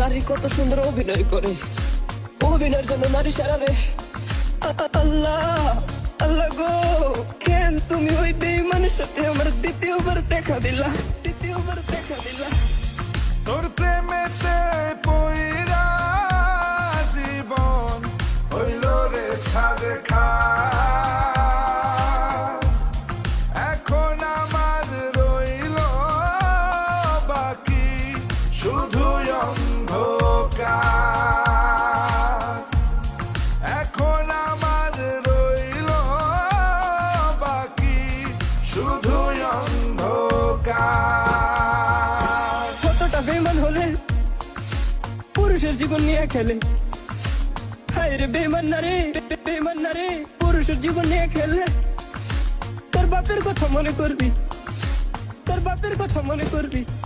নারী কত সুন্দর অভিনয় করে, অভিনয়ের জন্য নারী সারা রে। আল্লাহ আল্লাহ গো, কেন তুমি ওই বেঈমানের সাথে আমার দ্বিতীয়বার দেখা দিলা, দ্বিতীয়বার দেখা দিলা। তোর প্রেমেতে পইরা জীবন হইল রে ছাড়ে খা। এখন আমার রইল বাকি শুধু অন্ধকার। এখন আমার রইল বাকি শুধু অন্ধকার। কতটা বেঈমান হলে পুরুষের জীবন নিয়ে খেলে। হায় রে বেঈমান নারী, বেঈমান নারী পুরুষের জীবন নিয়ে খেলে। তোর বাপের কথা মনে করবি, তোর বাপের কথা মনে করবি।